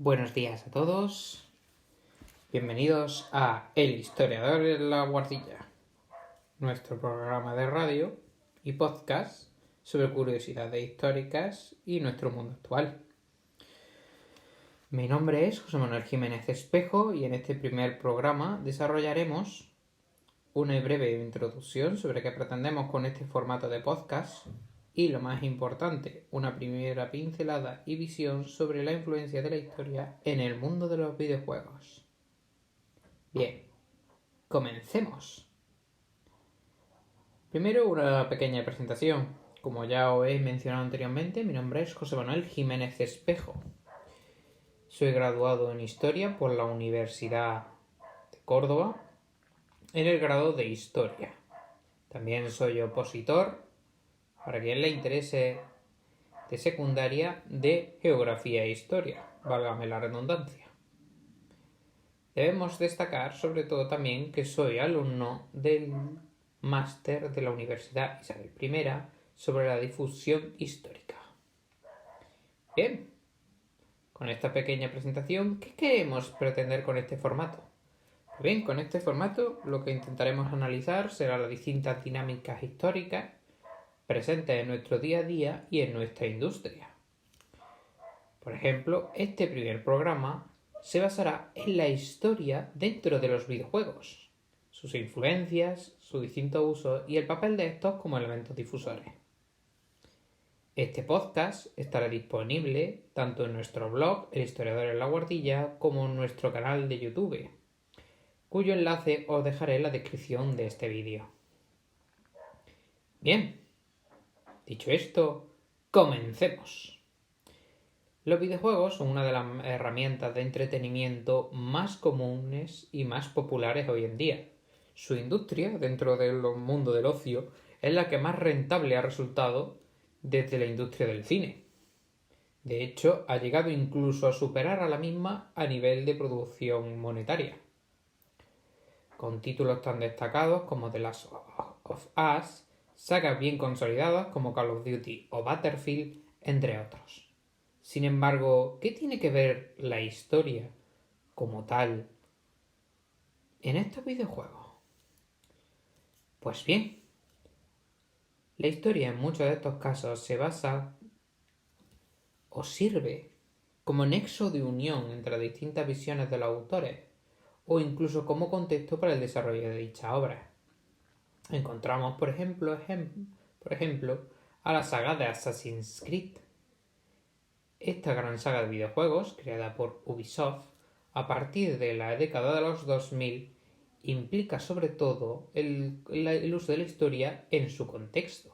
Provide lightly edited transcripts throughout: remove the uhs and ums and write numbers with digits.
Buenos días a todos, bienvenidos a El Historiador en la Guardilla, nuestro programa de radio y podcast sobre curiosidades históricas y nuestro mundo actual. Mi nombre es José Manuel Jiménez Espejo y en este primer programa desarrollaremos una breve introducción sobre qué pretendemos con este formato de podcast y, lo más importante, una primera pincelada y visión sobre la influencia de la historia en el mundo de los videojuegos. Bien, comencemos. Primero, una pequeña presentación. Como ya os he mencionado anteriormente, mi nombre es José Manuel Jiménez Espejo. Soy graduado en Historia por la Universidad de Córdoba en el grado de Historia. También soy opositor, para quien le interese, de secundaria de Geografía e Historia, válgame la redundancia. Debemos destacar sobre todo también que soy alumno del máster de la Universidad Isabel I sobre la difusión histórica. Bien, con esta pequeña presentación, ¿qué queremos pretender con este formato? Bien, con este formato lo que intentaremos analizar será las distintas dinámicas históricas presentes en nuestro día a día y en nuestra industria. Por ejemplo, este primer programa se basará en la historia dentro de los videojuegos, sus influencias, su distinto uso y el papel de estos como elementos difusores. Este podcast estará disponible tanto en nuestro blog, El Historiador en la Guardilla, como en nuestro canal de YouTube, cuyo enlace os dejaré en la descripción de este vídeo. Bien, dicho esto, comencemos. Los videojuegos son una de las herramientas de entretenimiento más comunes y más populares hoy en día. Su industria, dentro del mundo del ocio, es la que más rentable ha resultado desde la industria del cine. De hecho, ha llegado incluso a superar a la misma a nivel de producción monetaria, con títulos tan destacados como The Last of Us, sagas bien consolidadas como Call of Duty o Battlefield, entre otros. Sin embargo, ¿qué tiene que ver la historia como tal en estos videojuegos? Pues bien, la historia en muchos de estos casos se basa o sirve como nexo de unión entre distintas visiones de los autores o incluso como contexto para el desarrollo de dicha obra. Encontramos, por ejemplo, a la saga de Assassin's Creed. Esta gran saga de videojuegos, creada por Ubisoft a partir de la década de los 2000, implica sobre todo el uso de la historia en su contexto.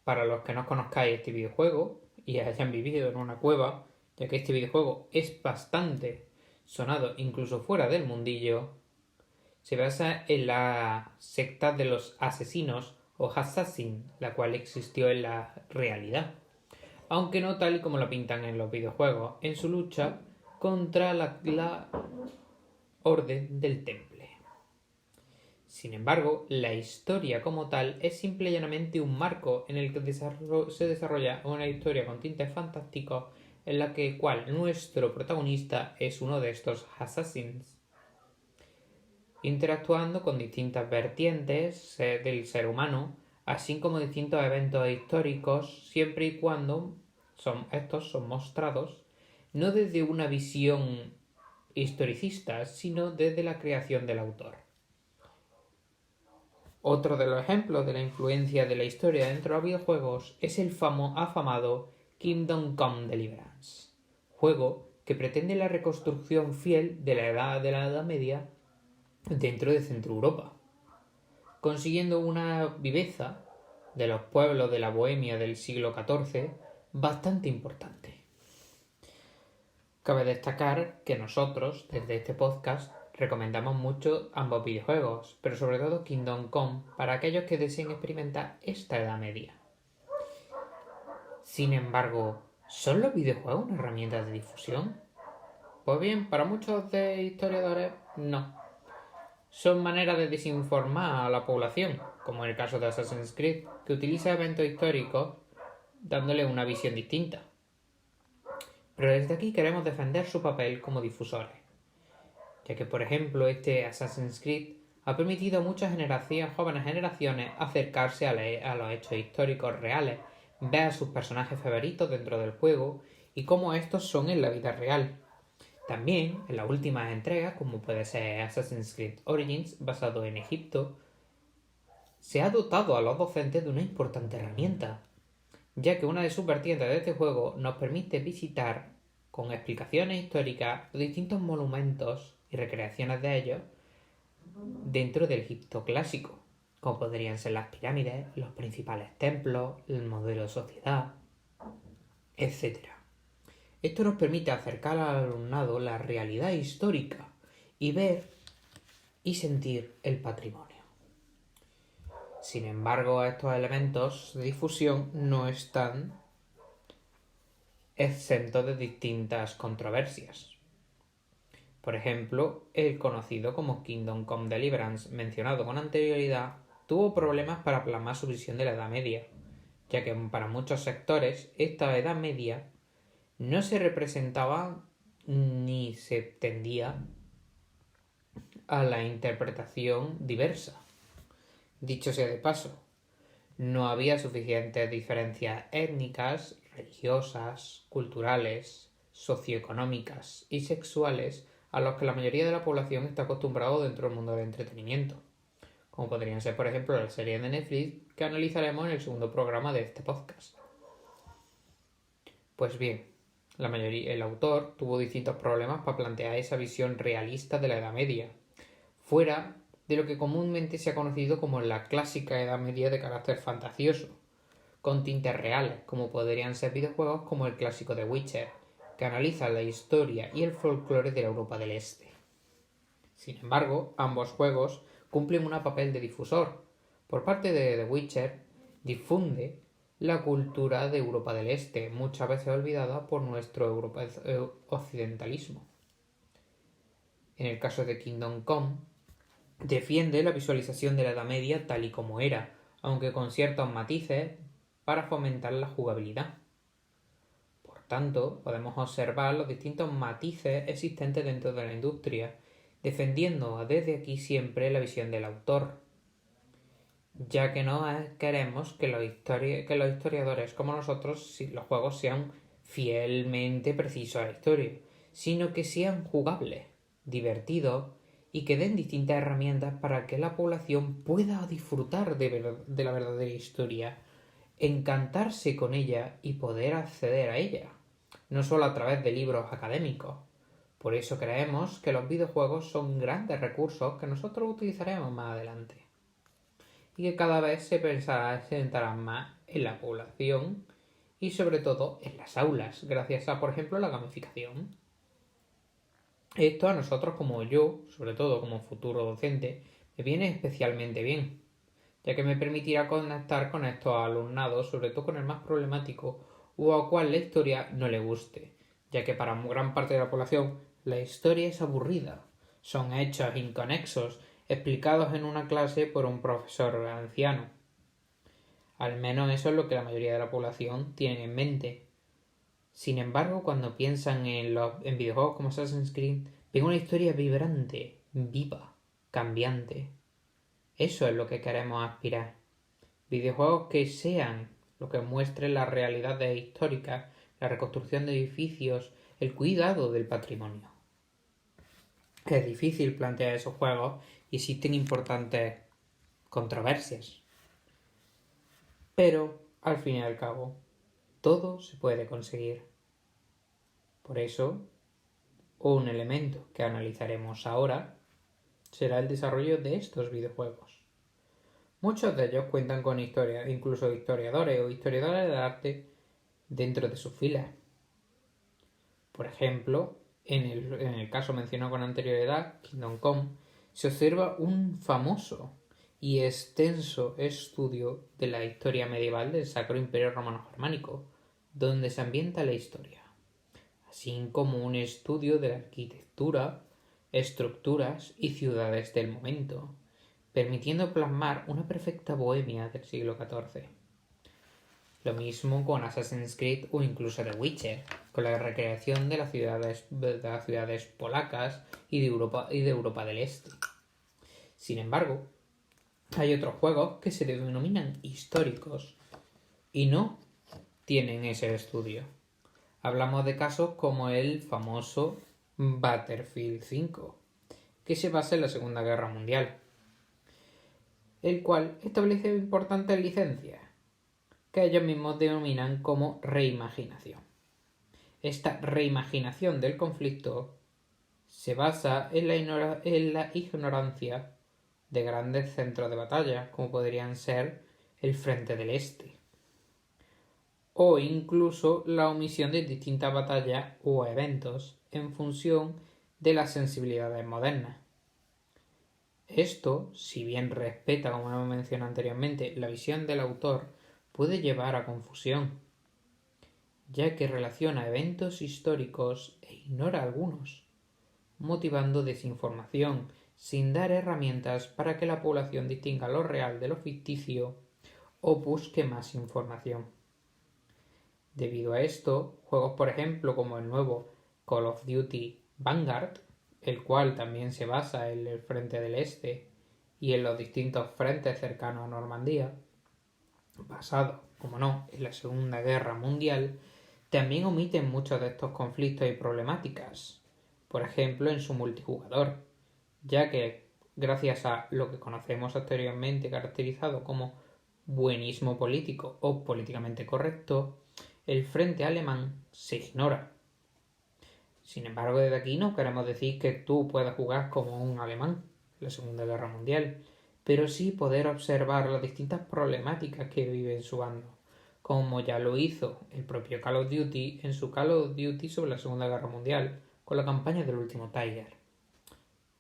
Para los que no conozcáis este videojuego y hayan vivido en una cueva, ya que este videojuego es bastante sonado incluso fuera del mundillo, se basa en la secta de los asesinos o assassin, la cual existió en la realidad, aunque no tal y como lo pintan en los videojuegos, en su lucha contra la Orden del Temple. Sin embargo, la historia como tal es simple y llanamente un marco en el que se desarrolla una historia con tintes fantásticos en la cual nuestro protagonista es uno de estos assassins, interactuando con distintas vertientes del ser humano, así como distintos eventos históricos, siempre y cuando estos son mostrados no desde una visión historicista, sino desde la creación del autor. Otro de los ejemplos de la influencia de la historia dentro de los videojuegos es el afamado Kingdom Come Deliverance, juego que pretende la reconstrucción fiel de la Edad Media dentro de Centro Europa, consiguiendo una viveza de los pueblos de la Bohemia del siglo XIV bastante importante. Cabe destacar que nosotros, desde este podcast, recomendamos mucho ambos videojuegos, pero sobre todo Kingdom Come, para aquellos que deseen experimentar esta Edad Media. Sin embargo, ¿son los videojuegos una herramienta de difusión? Pues bien, para muchos de historiadores, no. Son maneras de desinformar a la población, como en el caso de Assassin's Creed, que utiliza eventos históricos dándole una visión distinta. pero desde aquí queremos defender su papel como difusores, ya que, por ejemplo, este Assassin's Creed ha permitido a muchas jóvenes generaciones acercarse a los hechos históricos reales, ver a sus personajes favoritos dentro del juego y cómo estos son en la vida real. También, en las últimas entregas, como puede ser Assassin's Creed Origins, basado en Egipto, se ha dotado a los docentes de una importante herramienta, ya que una de sus vertientes de este juego nos permite visitar con explicaciones históricas los distintos monumentos y recreaciones de ellos dentro del Egipto clásico, como podrían ser las pirámides, los principales templos, el modelo de sociedad, etc. Esto nos permite acercar al alumnado la realidad histórica y ver y sentir el patrimonio. Sin embargo, estos elementos de difusión no están exentos de distintas controversias. Por ejemplo, el conocido como Kingdom Come Deliverance, mencionado con anterioridad, tuvo problemas para plasmar su visión de la Edad Media, ya que para muchos sectores esta Edad Media no se representaba ni se tendía a la interpretación diversa. Dicho sea de paso, no había suficientes diferencias étnicas, religiosas, culturales, socioeconómicas y sexuales a los que la mayoría de la población está acostumbrado dentro del mundo del entretenimiento, como podrían ser, por ejemplo, las series de Netflix que analizaremos en el segundo programa de este podcast. Pues bien, el autor tuvo distintos problemas para plantear esa visión realista de la Edad Media, fuera de lo que comúnmente se ha conocido como la clásica Edad Media de carácter fantasioso, con tintes reales, como podrían ser videojuegos como el clásico The Witcher, que analiza la historia y el folclore de la Europa del Este. Sin embargo, ambos juegos cumplen un papel de difusor. Por parte de The Witcher, difunde la cultura de Europa del Este, muchas veces olvidada por nuestro occidentalismo. En el caso de Kingdom Come, defiende la visualización de la Edad Media tal y como era, aunque con ciertos matices para fomentar la jugabilidad. Por tanto, podemos observar los distintos matices existentes dentro de la industria, defendiendo desde aquí siempre la visión del autor, ya que no queremos que los historiadores como nosotros, si los juegos sean fielmente precisos a la historia, sino que sean jugables, divertidos y que den distintas herramientas para que la población pueda disfrutar de la verdadera historia, encantarse con ella y poder acceder a ella, no solo a través de libros académicos. Por eso creemos que los videojuegos son grandes recursos que nosotros utilizaremos más adelante y que cada vez se sentarán más en la población y sobre todo en las aulas, gracias a, por ejemplo, la gamificación. Esto a nosotros, como yo, sobre todo como futuro docente, me viene especialmente bien, ya que me permitirá conectar con estos alumnados, sobre todo con el más problemático o al cual la historia no le guste, ya que para gran parte de la población la historia es aburrida. Son hechos inconexos explicados en una clase por un profesor anciano. Al menos eso es lo que la mayoría de la población tiene en mente. Sin embargo, cuando piensan en videojuegos como Assassin's Creed, ven una historia vibrante, viva, cambiante. Eso es lo que queremos aspirar. Videojuegos que sean lo que muestren las realidades históricas, la reconstrucción de edificios, el cuidado del patrimonio. Es difícil plantear esos juegos y existen importantes controversias. Pero, al fin y al cabo, todo se puede conseguir. Por eso, un elemento que analizaremos ahora será el desarrollo de estos videojuegos. Muchos de ellos cuentan con historia, incluso historiadores o historiadores de arte dentro de sus filas. Por ejemplo, en el caso mencionado con anterioridad, Kingdom Come, se observa un famoso y extenso estudio de la historia medieval del Sacro Imperio Romano Germánico, donde se ambienta la historia, así como un estudio de la arquitectura, estructuras y ciudades del momento, permitiendo plasmar una perfecta bohemia del siglo XIV. Lo mismo con Assassin's Creed o incluso The Witcher, con la recreación de las ciudades polacas y de Europa del Este. Sin embargo, hay otros juegos que se denominan históricos y no tienen ese estudio. Hablamos de casos como el famoso Battlefield 5, que se basa en la Segunda Guerra Mundial, el cual establece importantes licencias, que ellos mismos denominan como reimaginación. Esta reimaginación del conflicto se basa en la ignorancia de grandes centros de batalla, como podrían ser el Frente del Este, o incluso la omisión de distintas batallas o eventos en función de las sensibilidades modernas. Esto, si bien respeta, como hemos mencionado anteriormente, la visión del autor, puede llevar a confusión, ya que relaciona eventos históricos e ignora algunos, motivando desinformación, sin dar herramientas para que la población distinga lo real de lo ficticio o busque más información. Debido a esto, juegos por ejemplo como el nuevo Call of Duty Vanguard, el cual también se basa en el Frente del Este y en los distintos frentes cercanos a Normandía, basado, como no, en la Segunda Guerra Mundial, también omiten muchos de estos conflictos y problemáticas, por ejemplo en su multijugador, ya que gracias a lo que conocemos anteriormente caracterizado como buenismo político o políticamente correcto, el frente alemán se ignora. Sin embargo, desde aquí no queremos decir que tú puedas jugar como un alemán en la Segunda Guerra Mundial, pero sí poder observar las distintas problemáticas que vive en su bando, como ya lo hizo el propio Call of Duty en su Call of Duty sobre la Segunda Guerra Mundial, con la campaña del último Tiger.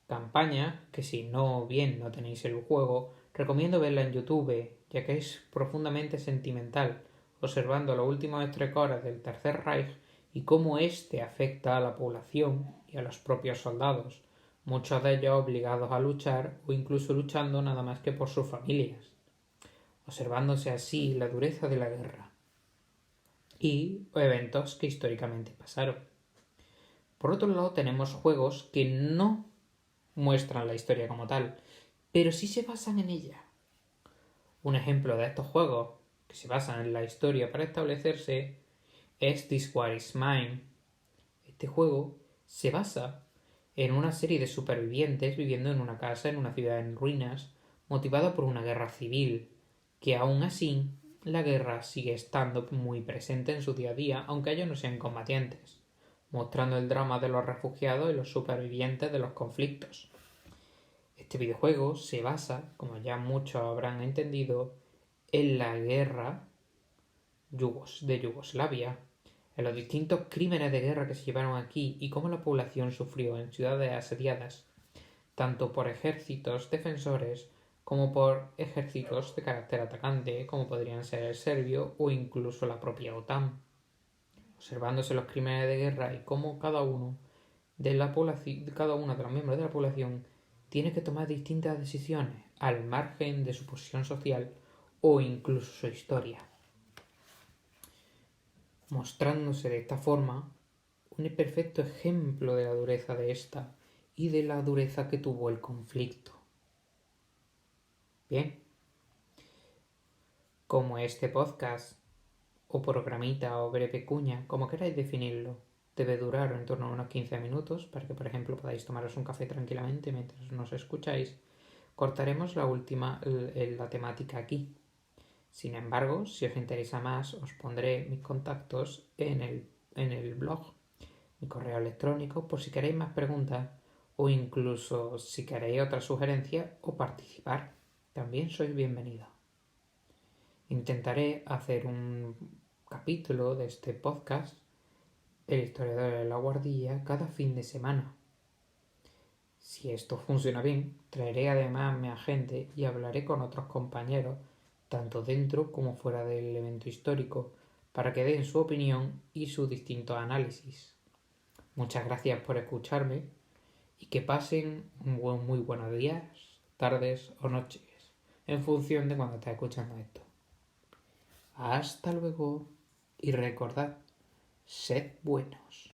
Campaña que si no tenéis el juego, recomiendo verla en YouTube, ya que es profundamente sentimental, observando los últimos estrecores del Tercer Reich y cómo éste afecta a la población y a los propios soldados, muchos de ellos obligados a luchar o incluso luchando nada más que por sus familias, observándose así la dureza de la guerra y eventos que históricamente pasaron. Por otro lado, tenemos juegos que no muestran la historia como tal, pero sí se basan en ella. Un ejemplo de estos juegos que se basan en la historia para establecerse es This War Is Mine. Este juego se basa en una serie de supervivientes viviendo en una casa en una ciudad en ruinas, motivada por una guerra civil, que aún así la guerra sigue estando muy presente en su día a día, aunque ellos no sean combatientes, mostrando el drama de los refugiados y los supervivientes de los conflictos. Este videojuego se basa, como ya muchos habrán entendido, en la guerra de Yugoslavia, en los distintos crímenes de guerra que se llevaron aquí y cómo la población sufrió en ciudades asediadas, tanto por ejércitos defensores como por ejércitos de carácter atacante, como podrían ser el serbio o incluso la propia OTAN, observándose los crímenes de guerra y cómo cada uno de los miembros de la población tiene que tomar distintas decisiones al margen de su posición social o incluso su historia, mostrándose de esta forma un perfecto ejemplo de la dureza de esta y de la dureza que tuvo el conflicto. Bien, como este podcast o programita o breve cuña, como queráis definirlo, debe durar en torno a unos 15 minutos para que, por ejemplo, podáis tomaros un café tranquilamente mientras nos escucháis. Cortaremos la temática aquí. Sin embargo, si os interesa más, os pondré mis contactos en el blog, mi correo electrónico, por si queréis más preguntas o incluso si queréis otra sugerencia o participar. También sois bienvenidos. Intentaré hacer un capítulo de este podcast, El historiador de la guardilla, cada fin de semana. Si esto funciona bien, traeré además a mi agente y hablaré con otros compañeros, tanto dentro como fuera del evento histórico, para que den su opinión y sus distintos análisis. Muchas gracias por escucharme y que pasen muy buenos días, tardes o noches, en función de cuando estés escuchando esto. Hasta luego y recordad, sed buenos.